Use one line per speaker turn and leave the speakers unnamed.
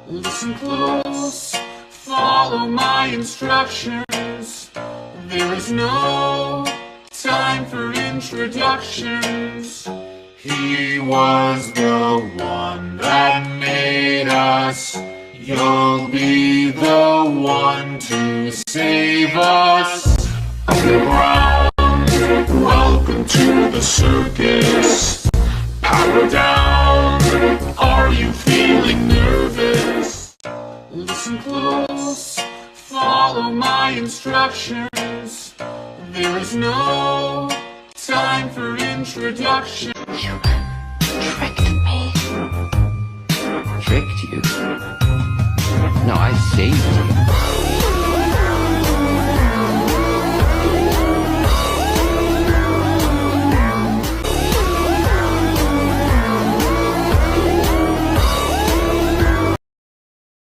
Listen close, follow my instructions. There is no time for introductions. He was the one that made us. You'll be the one to save us. Underground, welcome to the circus. Power down, are you feeling nervous? Listen close, follow my instructions. There is no time for introduction.
You tricked me.
Tricked you? No, I saved you.